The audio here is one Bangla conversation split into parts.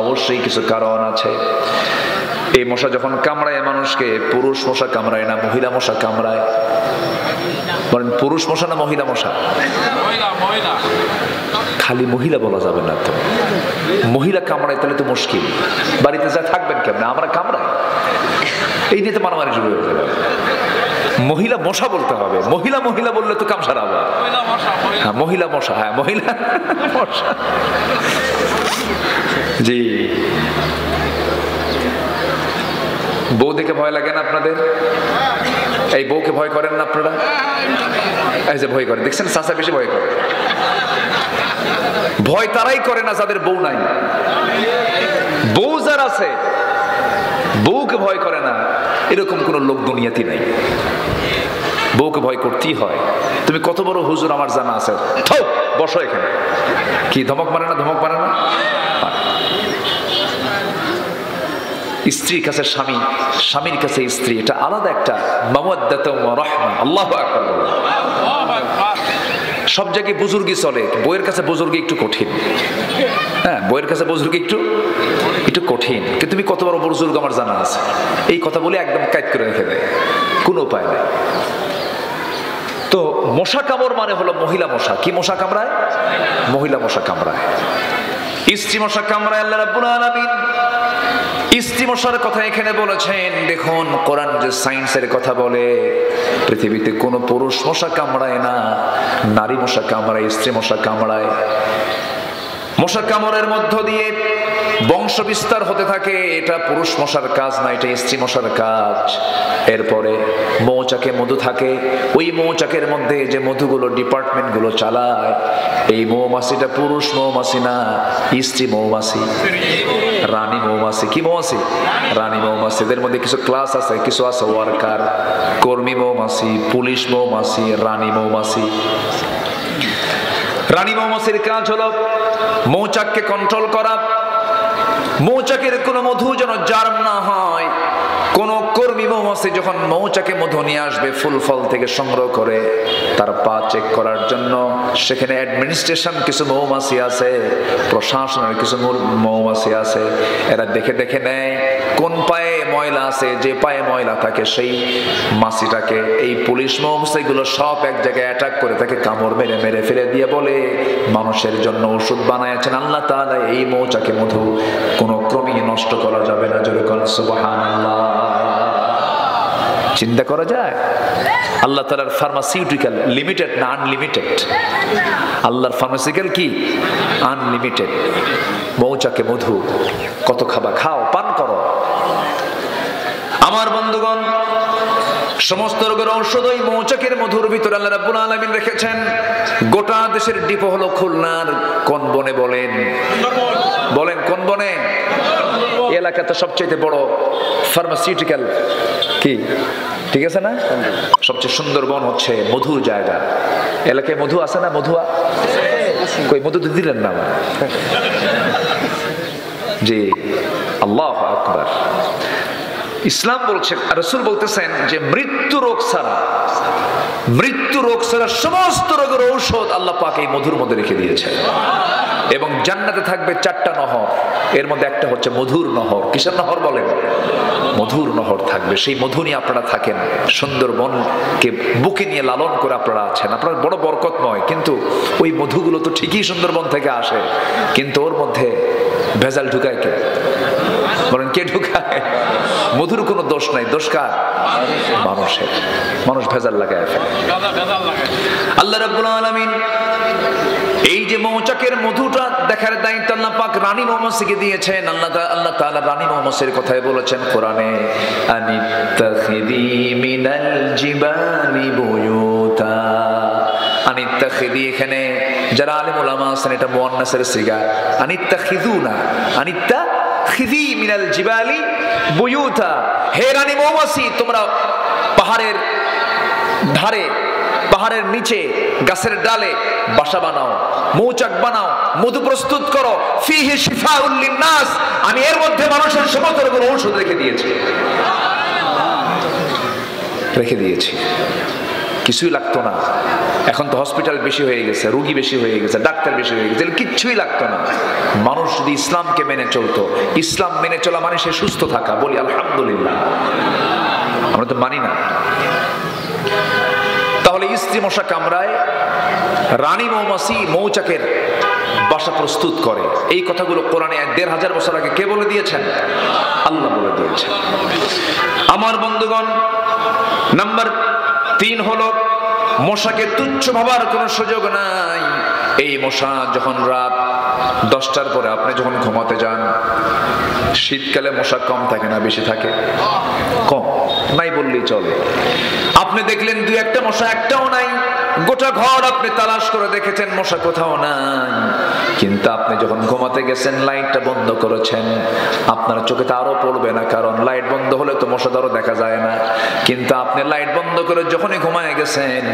অবশ্যই কিছু কারণ আছে। এই মশা যখন কামড়ায় মানুষকে, পুরুষ মশা কামড়ায় না, মহিলা মশা কামড়ায়। বলেন পুরুষ মশা না মহিলা মশা? খালি মহিলা বলা যাবে না তো, মহিলা কামড়ায় তাহলে তো মুশকিল, বাড়িতে যা থাকবেন কেমন? আমরা কামড়াই, এই নিয়ে তো মারামারি শুরু হয়ে যাবে। মহিলা মশা বলতে হবে, মহিলা মহিলা বললে তো কাম সারা হবে। হ্যাঁ মহিলা মশা, হ্যাঁ মহিলা মশা। জি, বউ দেখে ভয় লাগে না আপনাদের? এই বউকে ভয় করেন না আপনারা? এই যে ভয় করে, দেখছেন চাচা বেশি ভয় করে। ভয় তারাই করে না যাদের বউ নাই। বউ যার আছে, বউকে ভয় করে না, এরকম কোন লোক দুনিয়াতে নাই। বউকে ভয় করতেই হয়। তুমি কত বড় হুজুর আমার জানা আছে, বসো এখানে, কি ধমক মারে না? ধমক মারে না? স্ত্রীর কাছে স্বামী, স্বামীর কাছে স্ত্রী, এটা আলাদা একটা মাওয়াদ্দাত ওয়া রাহমা। আল্লাহু আকবার। সব জায়গায় বুজুর্গি চলে, বউয়ের কাছে বুজুর্গি একটু কঠিন। হ্যাঁ, বউয়ের কাছে বুজুর্গি একটু কঠিন। কিন্তু তুমি কত বড় বুজুর্গ আমার জানা আছে, এই কথা বলে একদম কাইদ করে রেখে দেয়, কোনো উপায় নেই। তো মশা কামড় মানে হলো মহিলা মশা। কি মশা কামড়ায়? মহিলা মশা কামড়ায়। স্ত্রী মশা কামড়ায় আল্লাহ রাব্বুল আলামিন স্ত্রী মশার কথা এখানে বলেছেন। দেখুন কোরআন যে সায়েন্সের কথা বলে, পৃথিবীতে কোনো পুরুষ মশা কামড়ায় না, নারী মশা কামড়ায়, স্ত্রী মশা কামড়ায়। মশা কামড়ের মধ্য দিয়ে বংশ বিস্তার হতে থাকে, এটা পুরুষ মশার কাজ না, এটা স্ত্রী মশার কাজ। এরপরে মৌচাকে মধু থাকে, ওই মৌচাকের মধ্যে যে মধুগুলো ডিপার্টমেন্ট গুলো চালায়, এই মৌমাছিটা পুরুষ মৌমাছি না, স্ত্রী মৌমাছি, রানী মৌমাছি। কি মৌমাছি? রানী মৌমাছি। এদের মধ্যে কিছু ক্লাস আছে, কিছু আছে ওয়ার্কার, কর্মী মৌমাছি, পুলিশ মৌমাছি, রানী মৌমাছি। রানী মৌমাছির কাজ হলো মৌচাককে কন্ট্রোল করা, মৌচাকের কোনো মধু যেন জার্ম না হয়। কোন কর্মী মৌমাছি যখন মৌচাকে মধু নিয়ে আসবে ফুল ফল থেকে সংগ্রহ করে, তার পা চেক করার জন্য সেখানে অ্যাডমিনিস্ট্রেশন কিছু মৌমাছি আছে, প্রশাসনের কিছু মৌমাছি আছে। এরা দেখে দেখে নেয় কোন পায়ে ময়লা আছে, যে পায়ে ময়লা থাকে সেই মাছিটাকে এই পুলিশ মৌমাছিগুলো সব এক জায়গায় অ্যাটাক করে তাকে কামড় মেরে মেরে ফেলে দিয়ে বলে মানুষের জন্য ওষুধ বানাইছেন আল্লাহ তাআলা, এই মৌচাকে মধু কোনো ক্রমেই নষ্ট করা যাবে না। জোরে বলেন সুবহানাল্লাহ। চিন্তা করা যায়? আল্লাহ তাআলার ফার্মাসিউটিক্যাল লিমিটেড না আনলিমিটেড? আল্লাহর ফার্মাসিউটিক্যাল কি? আনলিমিটেড। মৌচাকে মধু কত খাবা, খাও, পান করো। আমার বন্ধুগণ, সমস্ত রোগের ঔষধ ওই মৌচাকের মধুর ভিতরে আল্লাহ রাব্বুল আলামিন রেখেছেন। গোটা দেশের ডিপো হলো খুলনার কোন বনে? বলেন বলেন কোন বনে? এলাকাতে সবচেয়ে বড় ফার্মাসিউটিক্যাল কি, ঠিক আছে না? সবচেয়ে সুন্দর বন হচ্ছে মধুর জায়গা। এলাকায় মধু আছে না? মধুয়া কই? মধু তো দিলেন না। জি, আল্লাহু আকবার। ইসলাম বলছে, রাসূল বলতেছেন যে মৃত্যু রোগ ছাড়া সমস্ত রোগের ঔষধ আল্লাহ পাক এই মধুর মধ্যে রেখে দিয়েছেন। এবং জান্নাতে থাকবে 4টা নহর, এর মধ্যে একটা হচ্ছে মধুর নহর। কিসের নহর বলেন? মধুর নহর থাকবে। সেই মধু নিয়ে আপনারা থাকেন, সুন্দরবনকে বুকে নিয়ে লালন করে আপনারা আছেন। আপনার বড় বরকতময়, কিন্তু ওই মধুগুলো তো ঠিকই সুন্দরবন থেকে আসে, কিন্তু ওর মধ্যে ভেজাল ঢুকায় কে? বলেন কে ঢুকায়? মধুর কোনো দোষ নাই, দোষ কার? মানুষের। মানুষ ভেজাল লাগায় ফেলে। আল্লাহ রাব্বুল আলামিন এই যে মৌচাকের মধুটা দেখার দায়িত্ব আল্লাহ পাক রানী মৌমাছিকে দিয়েছেন। আল্লাহ তাআলা রানী মৌমাছির কথাই বলেছেন কোরআনে, আনিত্তাখিদি মিনাল জিবালি বুয়ুতা। আনিত্তাখিদি, এখানে যারা আলেম উলামা আছেন এটা মুয়ান্নাসের সিগা, আনিত্তাখিদুনা, আনিত্তাখিদি মিনাল জিবালি বুয়ুতা। হে রানী মৌমাছি, তোমরা পাহাড়ের ধারে, পাহাড়ের নিচে, গাছের ডালে বাসা বানাও, মৌচাক বানাও, মধু প্রস্তুত করো। ফিহি শিফাউল লিন্নাস, আমি এর মধ্যে মানুষের সমস্ত রোগের ঔষধ রেখে দিয়েছি। কিছুই লাগতো না। এখন তো হসপিটাল বেশি হয়ে গেছে, রোগী বেশি হয়ে গেছে, ডাক্তার বেশি হয়ে গেছে, কিচ্ছুই লাগতো না। মানুষ যদি ইসলামকে মেনে চলতো, ইসলাম মেনে চলা মানে সে সুস্থ থাকা। বলি আলহামদুলিল্লাহ। আমরা তো মানি না। তাহলে স্ত্রী মশা কামড়ায়, রানী মৌমাছি মৌচাকের বাসা প্রস্তুত করে। এই কথাগুলো কোরআনে ১,৫০০ বছর আগে কে বলে দিয়েছেন? আল্লাহ বলে দিয়েছেন। আমার বন্ধুগণ, নাম্বার ৩ হলো মশাকে তুচ্ছ ভাবার কোনো সুযোগ নাই। এই মশা যখন রাত 10টার পরে আপনি যখন ঘুমাতে যান, শীতকালে মশা কম থাকে না বেশি থাকে? কম, নাই বললেই চলে। আপনি দেখলেন 2-1টা মশা, একটাও নাই। গোটা ঘর আপনি তালাশ করে দেখেছেন, মশা কোথাও নাই। কিন্তু আপনি যখন ঘুমাতে গেছেন, লাইটটা বন্ধ করেছেন, আপনার চোখে তো আরো পড়বে না, কারণ লাইট বন্ধ হলে তো মশা ধরো দেখা যায় না। কিন্তু আপনি লাইট বন্ধ করে যখনই ঘুমায় গেছেন,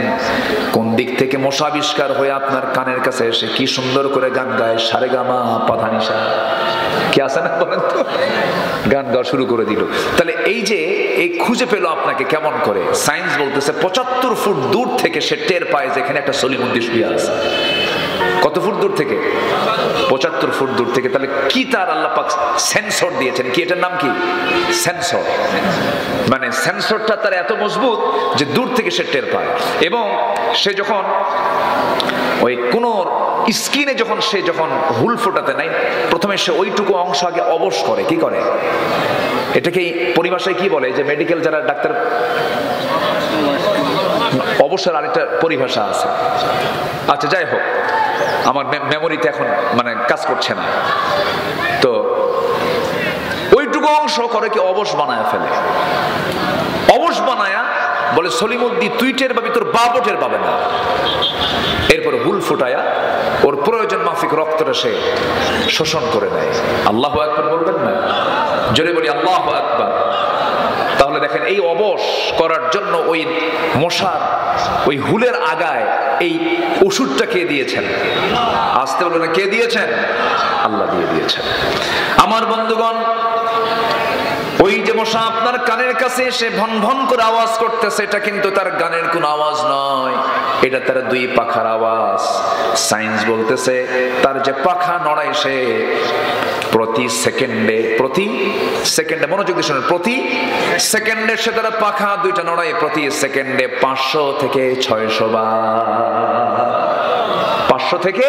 কোন দিক থেকে মশা আবিষ্কার হয়ে আপনার কানের কাছে এসে কি সুন্দর করে গান গায়, সারেগামা পাধানিসা, কি আছে না বলেন তো, গান গাওয়া শুরু করে দিল। তাহলে এই যে এই খুঁজে পেল আপনাকে কেমন করে? সায়েন্স বলতেছে ৭৫ ফুট দূর থেকে সে টের পায় যেখানে একটা সলিমুদ্দিন শুয়ে আছে। কত ফুট দূর থেকে? ৭৫ ফুট দূর থেকে। তাহলে কি তার আল্লাহ পাক সেন্সর দিয়েছেন, কি এটার নাম কি? সেন্সর। মানে সেন্সরটা তার এত মজবুত যে দূর থেকে সে টের পায়। এবং সে যখন ওই কোন স্কিনে যখন সে যখন হুল ফোটাতে নাই, প্রথমে সে ওইটুকু অংশ আগে অবশ করে। কি করে? এটাকে পরিভাষায় কি বলে? যে মেডিকেল যারা ডাক্তার, অবশ্যই আরেকটা পরিভাষা আছে। আচ্ছা যাই হোক, আমার মেমোরিতে এখন মানে কাজ করছে না। তো ওইটুকু অংশ করে কি অবশ বানায় ফেলে। অবশ বানায়া বলে সলিমুদ্দি তুই টের পাবি, তোর বাপও টের পাবে না। এরপর হুল ফুটায়া ওর প্রয়োজন মাফিক রক্তটা সে শোষণ করে নেয়। আল্লাহু আকবার বলবেন না? জোরে বলি আল্লাহু আকবার। তাহলে দেখেন, এই অবশ করার জন্য ওই মশার ওই হুলের আগায় এই ওষুধটা কে দিয়েছেন? আসতে বলবেন, কে দিয়েছেন? আল্লাহ দিয়ে দিয়েছেন। আমার বন্ধুগণ, ওই যে মশা আপনার কানের কাছে এসে ভন ভন করে আওয়াজ করতেছে, এটা কিন্তু তার গানের কোন আওয়াজ নয়, এটা তার 2 পাখার আওয়াজ। সায়েন্স বলতেছে তার যে পাখা নড়ায়, সে প্রতি সেকেন্ডে মনোযোগ দিয়ে শুনুন, প্রতি সেকেন্ডে সে তার পাখা 2টা নড়ায়। প্রতি সেকেন্ডে 500 থেকে 600 বার, 500 থেকে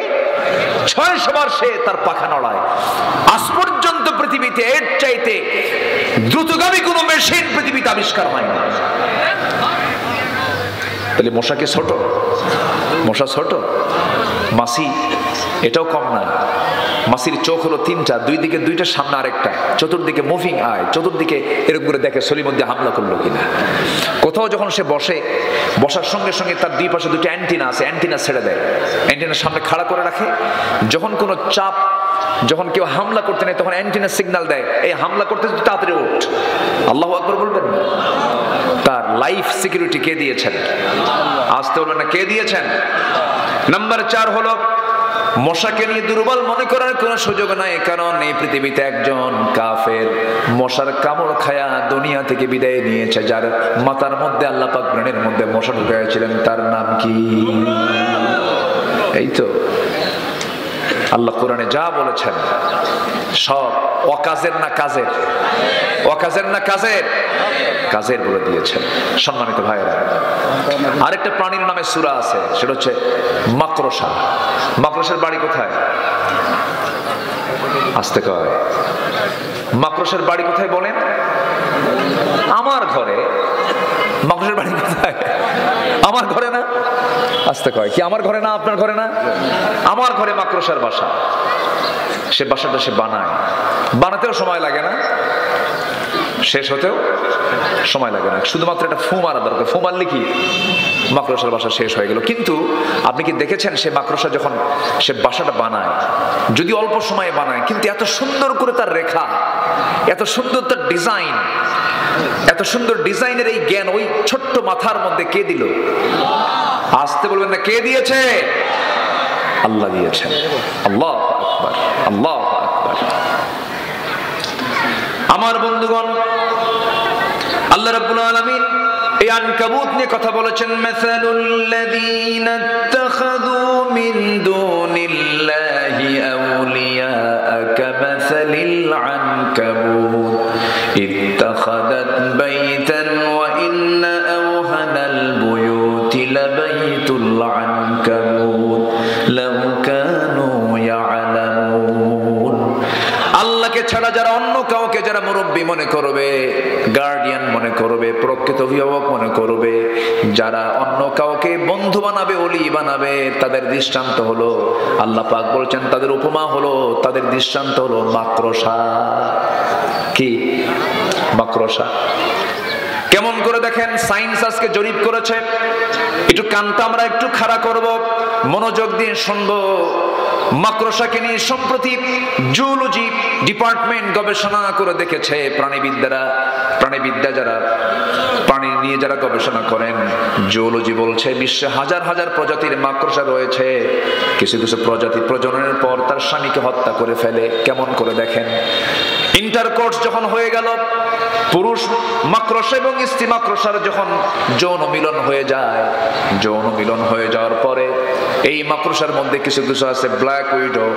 600 বার সে তার পাখা নড়ায়। আজ পর্যন্ত পৃথিবীতে এর চাইতে দ্রুতগামী কোন মেশিন পৃথিবীতে আবিষ্কার হয়নি। তাহলে মশা কি ছোট? মশা ছোট? মাছি এটাও কম না। মাছির চোখ হলো 3টা, 2 দিকে 2টা, সামনে আরেকটা, চতুর্দিকে মুভিং আই, চতুর্দিকে এরকম করে দেখে সলিমুদ্দিন হামলা করলো কিনা। কোথাও যখন সে বসে, বসার সঙ্গে সঙ্গে তার 2 পাশে 2টা অ্যান্টিনা আছে, অ্যান্টিনা ছেড়ে দেয়, অ্যান্টিনার সামনে খাড়া করে রাখে। যখন কোনো চাপ, যখন কেউ হামলা করতে নেই, তখন অ্যান্টিনা সিগন্যাল দেয়, এই হামলা করতে তাড়াতাড়ি ওঠ। আল্লাহু আকবার বলবেন না? তার লাইফ সিকিউরিটি কে দিয়েছেন? আসতে বলবেন না, কে দিয়েছেন? নাম্বার 4 হলো মশাকে নিয়ে দুর্বল মনে করার কোনো সুযোগ নাই, কারণ এই পৃথিবীতে একজন কাফের মশার কামড় খায়া দুনিয়া থেকে বিদায় নিয়েছে, যার মাথার মধ্যে আল্লাহ পাক ব্রেনের মধ্যে মশা ঢুকাইছিলেন। তার নাম কি? এই তো আল্লাহ কোরআনে যা বলেছেন সব অকাজের না কাজের? অকাজের না কাজের? কাজের বলে দিয়েছেন। সম্মানিত ভাইয়েরা, আরেকটা প্রাণীর নামে সূরা আছে, সেটা হচ্ছে মাকড়সা। মাকড়সার বাড়ি কোথায়? আসতে কয়, মাকড়সার বাড়ি কোথায় বলেন? আমার ঘরে। মাকড়সার বাড়ি কোথায়? আমার ঘরে না? আসতে কয়, কি আমার ঘরে না? আপনার ঘরে না? আমার ঘরে মাকড়সার বাসা। সে বাসাটা সে বানায়, বানাতেও সময় লাগে না, শেষ হতেও সময় লাগে না, শুধুমাত্র একটা ফু মারা দরকার। ফু মারলে কি মাকড়সার বাসা শেষ হয়ে গেল। কিন্তু আপনি কি দেখেছেন সে মাকড়সা যখন সে বাসাটা বানায়, যদি অল্প সময়ে বানায়, কিন্তু এত সুন্দর করে তার রেখা, এত সুন্দর তার ডিজাইন, এত সুন্দর ডিজাইনের এই জ্ঞান ওই ছোট্ট মাথার মধ্যে কে দিল? আসতে বলবেন না, কে দিয়েছে? আল্লাহ দিয়েছেন। আল্লাহু আকবার, আল্লাহু আকবার। আমার বন্ধুগণ, আল্লাহ রাব্বুল আলামিন এই আনকাবুত নিয়ে কথা বলেছেন, মাসালুল্লাযীনা ইত্তাখাযু মিন দুনিল্লাহি আউলিয়া কামাসালিল আনকাবুত ইত্তাখাযাত বাইতান ওয়া ইন্না আওহানাল বুয়ুতি লাবাইতুল আনকাবুত লাউ কানু ইয়ালামুন। আল্লাহকে ছাড়া যারা অন্য কাউকে যারা মুরব্বী মনে করবে, গার্ডিয়ান মনে করবে, প্রকৃত অভিভাবক মনে করবে, যারা অন্য কাউকে বন্ধু বানাবে, ওলি বানাবে, তাদের দৃষ্টান্ত হলো, আল্লাহ পাক বলছেন তাদের উপমা হলো, তাদের দৃষ্টান্ত হলো মাকড়সা। কি মাকড়সা? কেমন করে দেখেন, সায়েন্স আজকে জরিপ করেছে, একটু কানটা আমরা একটু খাড়া করব, মনোযোগ দিয়ে শুনবো। মাকড়সাকে নিয়ে সম্প্রতি জুওলজি ডিপার্টমেন্ট গবেষণা করে দেখেছে, প্রাণীবিদ্যা যারা প্রাণী নিয়ে যারা গবেষণা করেন, জুওলজি বলছে বিশ্বে হাজার হাজার প্রজাতির মাকড়সা রয়েছে। কিছু কিছু প্রজাতি প্রজননের পর তার স্বামীকে হত্যা করে ফেলে। কেমন করে দেখেন, ইন্টারকোর্স যখন হয়ে গেল, পুরুষ মাকড়সা এবং স্ত্রী মাকড়সার যখন যৌন মিলন হয়ে যায়, যৌন মিলন হয়ে যাওয়ার পরে এই মাকড়সার মধ্যে কিছু কিছু আছে ব্ল্যাক উইডো,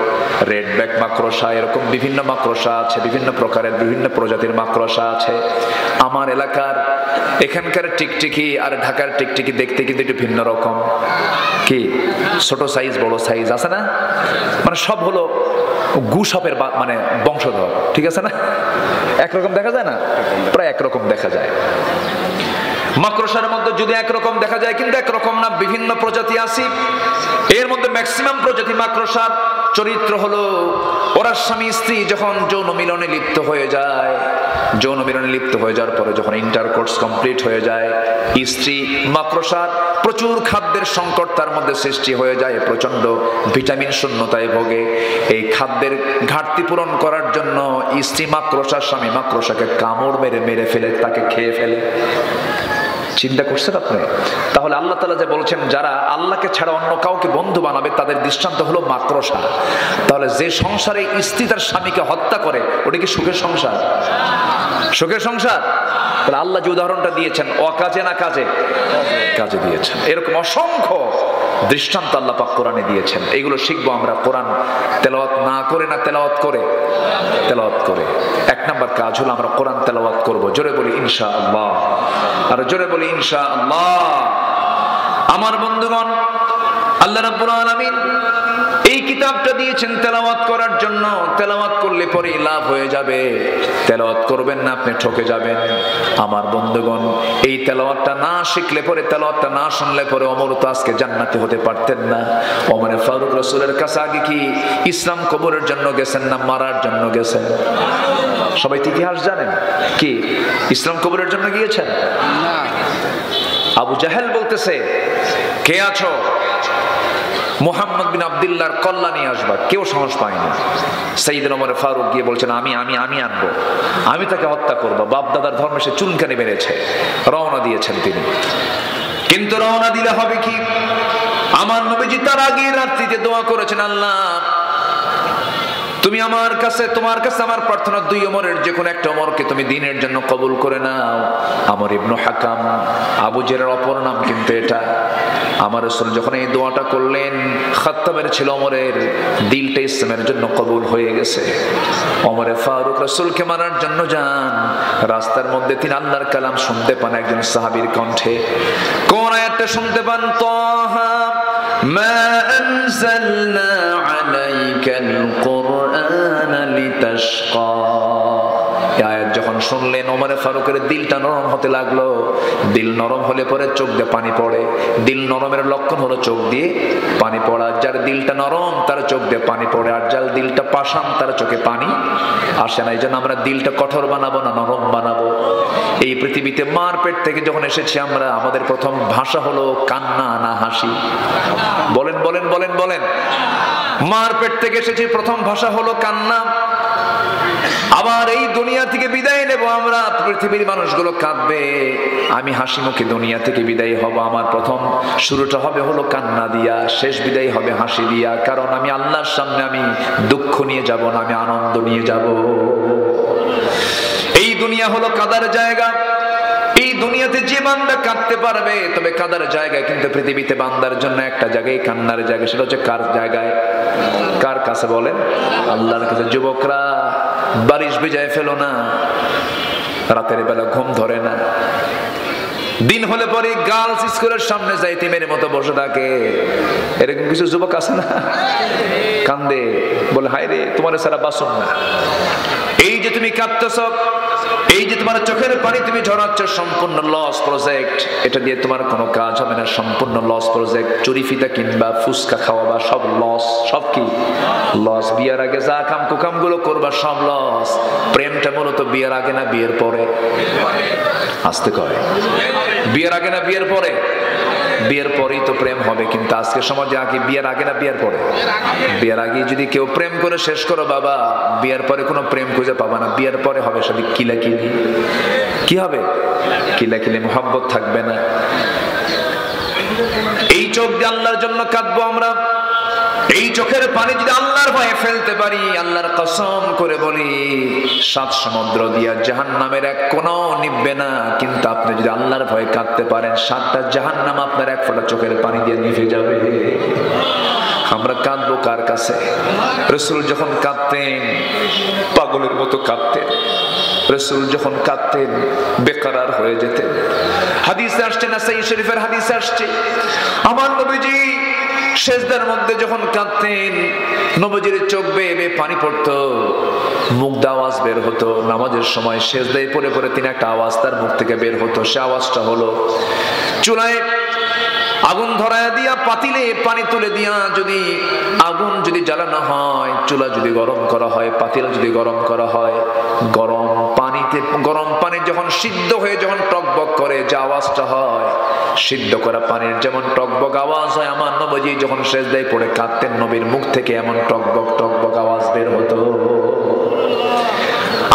রেড ব্যাক মাকড়সা, এরকম বিভিন্ন মাকড়সা আছে, বিভিন্ন প্রকারের বিভিন্ন প্রজাতির মাকড়সা আছে। আমার এলাকার এখানকার টিকটিকি আর ঢাকার টিকটিকি দেখতে কিন্তু একটু ভিন্ন রকম। কি ছোট সাইজ বড় সাইজ আছে না, মানে সব হলো গুসাপের মানে বংশধর, ঠিক আছে না? একরকম দেখা যায় না, প্রায় একরকম দেখা যায়। মাকড়সার মধ্যে যদি একরকম দেখা যায়, কিন্তু একরকম না, বিভিন্ন প্রজাতি আছে। এর মধ্যে ম্যাক্সিমাম প্রজাতি মাকড়সার চরিত্র হলো, ওরা স্বামী স্ত্রী যখন যৌন মিলনে লিপ্ত হয়ে যায়, যৌন মিলনে লিপ্ত হয়ে যাওয়ার পরে যখন ইন্টারকোর্স কমপ্লিট হয়ে যায়, স্ত্রী মাকড়সার প্রচুর খাদ্যের সংকট তার মধ্যে সৃষ্টি হয়ে যায়, প্রচন্ড ভিটামিন শূন্যতায় ভোগে। এই খাদ্যের ঘাটতি পূরণ করার জন্য স্ত্রী মাকড়সার স্বামী মাকড়সাকে কামড় মেরে মেরে ফেলে, তাকে খেয়ে ফেলে। চিন্তা করছেন আপনি? তাহলে আল্লাহ তাআলা যে বলছেন যারা আল্লাহকে ছাড়া অন্য কাউকে বন্ধু বানাবে তাদের দৃষ্টান্ত হলো মাকড়সা। তাহলে যে সংসারে স্ত্রী তার স্বামীকে হত্যা করে, ওটা কি সুখের সংসার? সুখের সংসার? তাহলে আল্লাহ যে উদাহরণটা দিয়েছেন, অকাজে না কাজে? কাজে দিয়েছেন। এরকম অসংখ্য দৃষ্টান্ত আল্লাহ পাক কোরআনে দিয়েছেন। এগুলো শিখবো আমরা কোরআন তেলাওয়াত না করে, না তেলাওয়াত করে? তেলাওয়াত করে। এক নাম্বার কাজ হলো আমরা কোরআন তেলাওয়াত করব। জোরে বলি ইনশাআল্লাহ, আর জোরে বলি ইনশাআল্লাহ। আমার বন্ধুগণ, আল্লাহ রাব্বুল আলামিন এই কিতাবটা দিয়েছেন তেলাওয়াত করার জন্য। তেলাওয়াত করলে পরে লাভ হয়ে যাবে, তেলাওয়াত করবেন না আপনি ঠকে যাবেন। আমার বন্ধুগণ, এই তেলাওয়াতটা না শিখলে পরে, তেলাওয়াতটা না শুনলে পরে ওমর তো আজকে জান্নাতি হতে পারতেন না। ওমর ফারুক রাসূলের কাছে আগে কি ইসলাম কবুলের জন্য গেছেন না মারার জন্য গেছেন? সবাই ইতিহাস জানেন, কি ইসলাম কবুলের জন্য গিয়েছেন? না। আবু জাহেল বলতেছে, কে আছো? মুহাম্মদ বিন আব্দুল্লাহর কল্লা নিয়ে আসবা। কেউ সাহস পায় না। সাইয়েদনা ওমর ফারুক গিয়ে বলছেন, আমি আনবো, আমি তাকে হত্যা করবো। বাপ দাদার ধর্মে সে চুনকানি মেরেছে। রওনা দিয়েছেন তিনি। কিন্তু রওনা দিলে হবে কি? আমার নবীজি তার আগে রাত্রিতে দোয়া করেছেন, আল্লাহ তুমি আমার কাছে, তোমার কাছে আমার প্রার্থনা, দুই ওমরের যে কোনো একটা ওমরকে তুমি দ্বীনের জন্য কবুল করে নাও। আমর ইবনে হাকাম, আবু জেরের অপর নাম কিন্তু এটা। আমার রাসূল যখন এই দোয়াটা করলেন, খাত্তাবের ছিল ওমরের দিলটা ইসলামের জন্য কবুল হয়ে গেছে। ওমরে ফারুক রাসূলকে মারার জন্য যান। রাস্তার মধ্যে তিনি আল্লাহর কালাম শুনতে পান একজন সাহাবীর কণ্ঠে। কোন আয়াতটা শুনতে পান? তাহা মা আনজালনা আলাইকাল কুরআনা লিতাশকা। আয়াত যখন শুনলেন, ওমরে ফারুকের দিলটা নরম হতে লাগলো। দিল নরম হলে পরে চোখ দিয়ে পানি পড়ে। দিল নরমের লক্ষণ হলো চোখ দিয়ে পানি পড়া। যার দিলটা নরম তার চোখ দিয়ে পানি পড়ে, আর যার দিলটা পাষাণ তার চোখে পানি আসে না। এই জন্য আমরা দিলটা কঠোর বানাবো না, নরম বানাবো। এই পৃথিবীতে মার পেট থেকে যখন এসেছি আমরা, আমাদের প্রথম ভাষা হলো কান্না না হাসি? বলেন বলেন বলেন বলেন। মার পেট থেকে এসেছি, প্রথম ভাষা হলো কান্না। আবার এই দুনিয়া থেকে বিদায় নেব আমরা, পৃথিবীর মানুষগুলো কাঁদবে, আমি হাসি মুখে দুনিয়া থেকে বিদায় হব। আমার প্রথম শুরুটা হবে হলো কান্না দিয়া, শেষ বিদায় হবে হাসি দিয়া। কারণ আমি আল্লাহর সামনে আমি দুঃখ নিয়ে যাব না, আমি আনন্দ নিয়ে যাব। এই দুনিয়া হলো কাদার জায়গা, এই দুনিয়াতে যে বান্দা কাঁদতে পারবে, তবে কাঁদার জায়গায় কিন্তু পৃথিবীতে বান্দার জন্য একটা জায়গায় কান্নার জায়গা, সেটা হচ্ছে কার জায়গায়? কার কাছে বলেন? আল্লাহর কাছে। যুবকরা বারিশ ভিজায় ফেলো না, রাতের বেলা ঘুম ধরে না, দিন হলে পরে গার্লস স্কুলের সামনে যাই তিমের মতো বসে থাকে। এরকম কিছু যুবক আছে না? কান্দে, বলে হায় রে তোমার সারা বাসন না। এই যে তুমি কাঁদতেছ, এই যে তোমার চোখের পানি তুমি ঝরাচ্ছ, সম্পূর্ণ লস প্রজেক্ট। এটা দিয়ে তোমার কোনো কাজ হবে না, সম্পূর্ণ লস প্রজেক্ট। চুরি ফিতা কিনবা, ফুচকা খাওয়াবা, সব লস। সব কি লস? বিয়ের আগে যা কাম কুকাম গুলো করবা সব লস। প্রেমটা মূলত বিয়ের আগে না বিয়ের পরে? আসতে কয় বিয়ের আগে না বিয়ের পরে? বিয়ের পরেই তো প্রেম হবে। কিন্তু আজকে সমাজে আগে বিয়ের আগে না বিয়ের পরে? বিয়ের আগে যদি কেউ প্রেম করে শেষ করো বাবা, বিয়ের পরে কোনো প্রেম খুঁজে পাবা না। বিয়ের পরে হবে সবই কিলাকিলি। কি হবে? কিলাকিলি, মোহাব্বত থাকবে না। এই চোখ দিয়ে আল্লাহর জন্য কাঁদবো আমরা। এই চোখের পানি যদি আল্লাহর ভয়ে ফেলতে পারি, আল্লাহর কসম করে বলি 7 সমুদ্র দিয়া জাহান্নামের এক কোণাও নিভবে না। কিন্তু আপনি যদি আল্লাহর ভয়ে কাঁদতে পারেন, 7টা জাহান্নাম আপনার এক ফোঁটা চোখের পানি দিয়ে নিভে যাবে। আমরা কাঁদবো কার কাছে? রাসূল যখন কাঁদতেন পাগলের মতো কাঁদতেন। রাসূল যখন কাঁদতেন বেকরার হয়ে যেতেন। হাদিসে আসছে, নাসাঈ শরীফের হাদিসে আসছে, আমার নবীজি সেজদার মধ্যে যখন কাঁদতেন, নবীজির চোখ বেয়ে বেয়ে পানি পড়তো, মুখ দিয়ে আওয়াজ বের হতো। নামাজের সময় সেজদায় পড়ে পড়ে তিনি একটা আওয়াজ তার মুখ থেকে বের হতো। সে আওয়াজটা হলো, চুলায় আগুন ধরায় দিয়া পাতিলে পানি তুলে দিয়া যদি আগুন যদি জ্বালানো হয়, চুলা যদি গরম করা হয়, পাতিল যদি গরম করা হয়, গরম পানি যখন সিদ্ধ হয়ে যখন টকবক করে যে আওয়াজটা হয়, সিদ্ধ করা পানির যেমন টকবক আওয়াজ হয়, আমার নবীজি যখন সেজদায় পড়ে কাঁদতেন, নবীর মুখ থেকে এমন টকবক টকবক আওয়াজ বের হতো।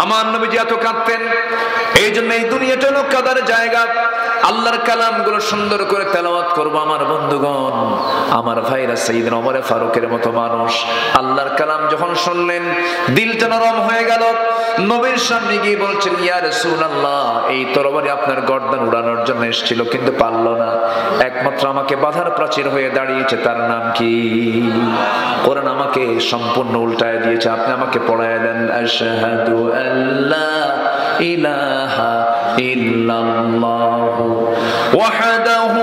আমার নবীজি এত কাঁদতেন। এই জন্য এই দুনিয়াটা হলো কাদার জায়গা। আল্লাহর কালাম গুলো সুন্দর করে তেলাওয়াত করবো আমার বন্ধুগণ, আমার ভাইরা। সাইয়েদনা ওমর ফারুকের মতো মানুষ আল্লাহর কালাম যখন শুনলেন, দিলটা নরম হয়ে গেল। নবীর সামনে গিয়ে বলছেন, ইয়া রাসূলুল্লাহ, এই তরবারি আপনার গর্দান উড়ানোর জন্য এসেছিল, কিন্তু পারলো না। একমাত্র আমাকে বাধার প্রাচীর হয়ে দাঁড়িয়েছে, তার নাম কি? কোরআন আমাকে সম্পূর্ণ উল্টায় দিয়েছে। আপনি আমাকে পড়ায় দেন, আশহাদু আল্লা ইলাহা ইল্লাল্লাহু ওয়াহদাহু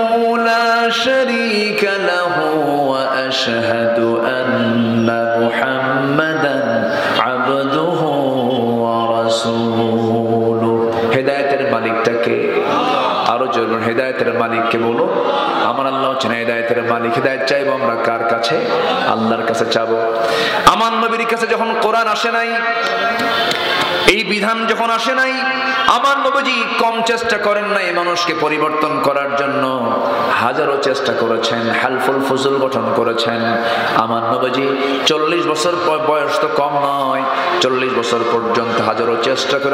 লা শারীকা লাহু ওয়া আশহাদু আন্না মুহাম্মাদান আবদুহু ওয়া রাসূলুহু। হেদায়েতের মালিকটাকে আরো জোরে হেদায়েতের মালিককে বলো। আমার আল্লাহ হচ্ছেন হেদায়েতের মালিক। হেদায়েত চাইবো আমরা কার কাছে? আল্লাহর কাছে চাবো। আমার নবীর কাছে যখন কোরআন আসে নাই, এই বিধান যখন আসে নাই, আমার নবীজি কম চেষ্টা করেন নাই মানুষকে পরিবর্তন করার জন্য। হাজারো চেষ্টা করেছেন, হালফুল ফুজুল গঠন করেছেন। আমার নবীজি 40 বছর বয়স তো কম নয়, 40 বছর পর্যন্ত হাজারো চেষ্টা করে